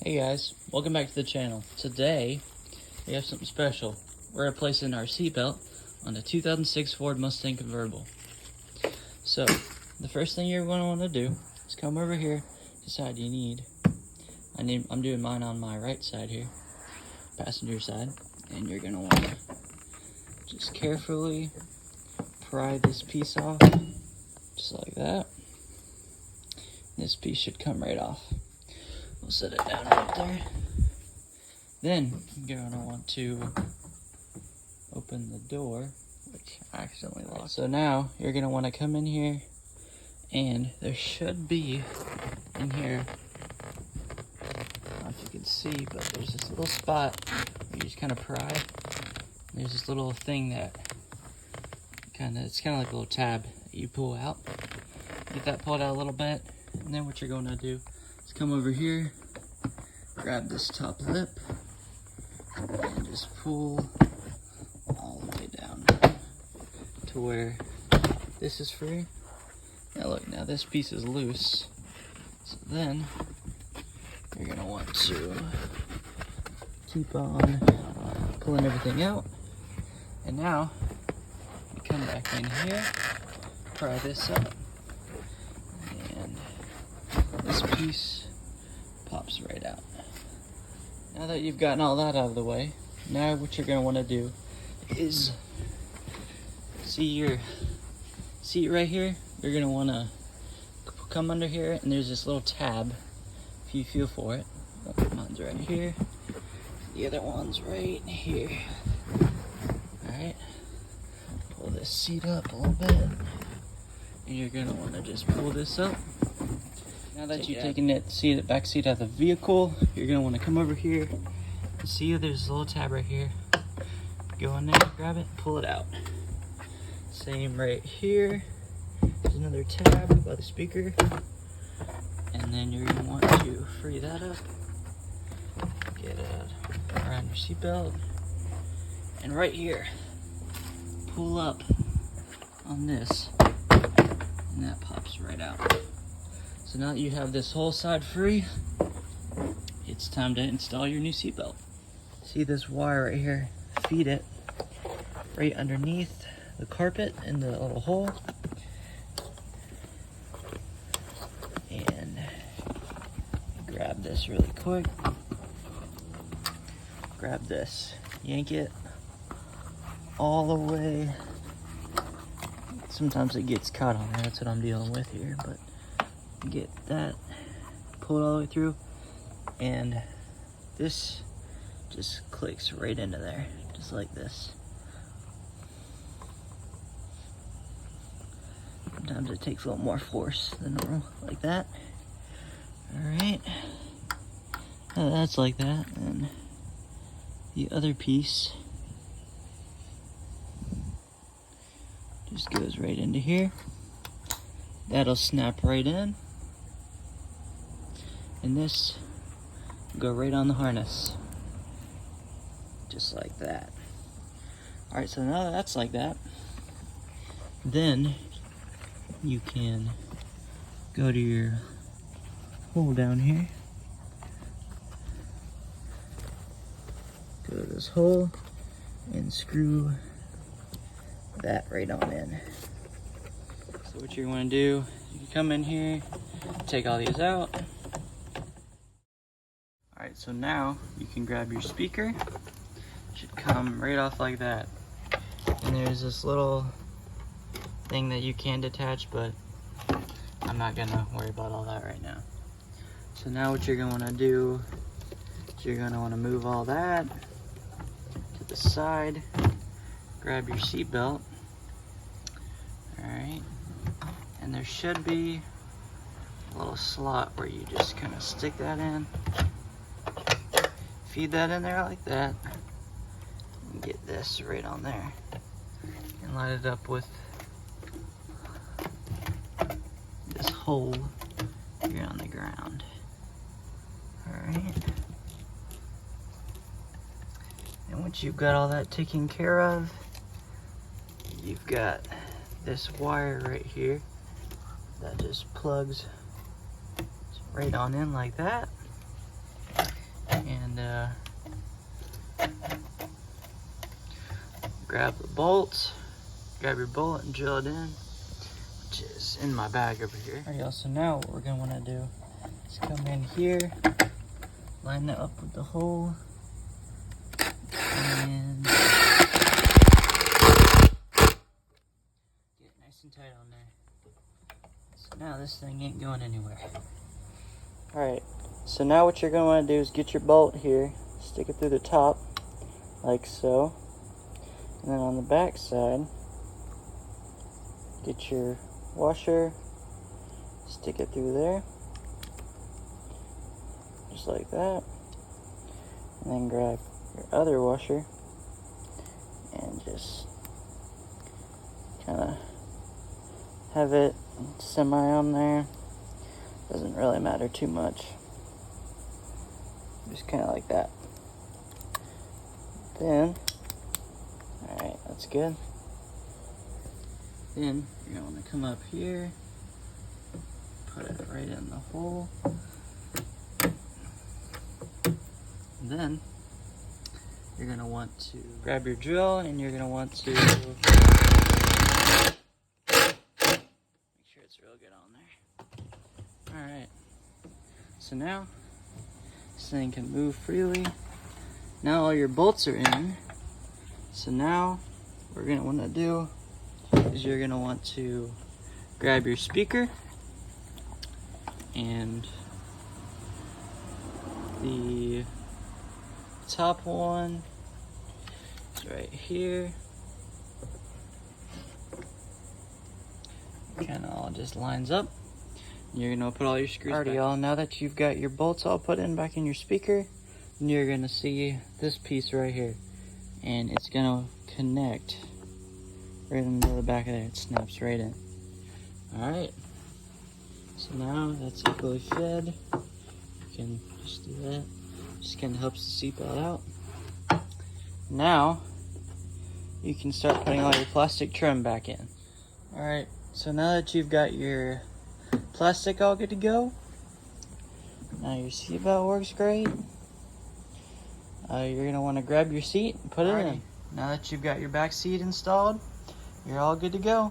Hey guys, welcome back to the channel. Today, we have something special. We're replacing our seatbelt on the 2006 Ford Mustang convertible. So, the first thing you're going to want to do is come over here, decide I'm doing mine on my right side here, passenger side, and you're going to want to just carefully pry this piece off, just like that. This piece should come right off. We'll set it down right there. Then you're gonna want to open the door, which I accidentally locked. So now you're gonna want to come in here, and there should be in here, I don't know if you can see, but there's this little spot where you just kind of pry. There's this little thing that it's kind of like a little tab that you pull out. Get that pulled out a little bit, and then what you're going to do is come over here, grab this top lip, and just pull all the way down to where this is free. Now look, now this piece is loose. So then you're gonna want to keep on pulling everything out. And now you come back in here, pry this up, and this piece pops right out. Now that you've gotten all that out of the way, now what you're going to want to do is, see your seat right here? You're going to want to come under here, and there's this little tab, if you feel for it. Mine's right here. The other one's right here. Alright. Pull this seat up a little bit, and you're going to want to just pull this up. Now that you've taken the back seat out of the vehicle, you're going to want to come over here. See, there's a little tab right here. Go in there, grab it, pull it out. Same right here. There's another tab by the speaker. And then you're going to want to free that up. Get it around your seatbelt. And right here, pull up on this. And that pops right out. So now that you have this whole side free, it's time to install your new seatbelt. See this wire right here? Feed it right underneath the carpet in the little hole. And grab this really quick. Grab this, yank it all the way. Sometimes it gets caught on there, that's what I'm dealing with here, but get that, pull it all the way through, and this just clicks right into there, just like this. Sometimes it takes a little more force than normal, like that. Alright, that's like that, and the other piece just goes right into here. That'll snap right in. And this will go right on the harness. Just like that. Alright, so now that that's like that, then you can go to your hole down here. Go to this hole and screw that right on in. So what you want to do, you can come in here, take all these out. Alright, so now you can grab your speaker. It should come right off like that. And there's this little thing that you can detach, but I'm not going to worry about all that right now. So now what you're going to want to do is you're going to want to move all that to the side. Grab your seat belt. Alright. And there should be a little slot where you just kind of stick that in. Feed that in there like that. And get this right on there. And line it up with this hole here on the ground. Alright. And once you've got all that taken care of, you've got this wire right here that just plugs right on in like that. and grab the bolts. Grab your bolt and drill it in, which is in my bag over here. Alright, y'all, so now what we're gonna wanna do is come in here, line that up with the hole, and get it nice and tight on there. So now this thing ain't going anywhere. Alright, so now what you're gonna wanna do is get your bolt here, stick it through the top, like so, and then on the back side, get your washer, stick it through there, just like that, and then grab your other washer and just kind of have it semi on there. Doesn't really matter too much, just kind of like that. Then, alright, that's good. Then you're going to want to come up here, put it right in the hole. And then you're going to want to grab your drill and you're going to want to make sure it's real good on there. Alright, so now this thing can move freely. Now all your bolts are in. So now what we're going to want to do is you're going to want to grab your speaker, and the top one is right here. Kind of all just lines up. And you're going to put all your screws back. Alrighty, y'all, now that you've got your bolts all put in back in your speaker, then you're going to see this piece right here, and it's going to connect right into the back of there. It snaps right in. Alright, so now that's equally fed. You can just do that. Just kind of helps the seatbelt out. Now you can start putting all your plastic trim back in. Alright, so now that you've got your plastic all good to go, now your seatbelt works great. You're going to want to grab your seat and put it in. Now that you've got your back seat installed, you're all good to go.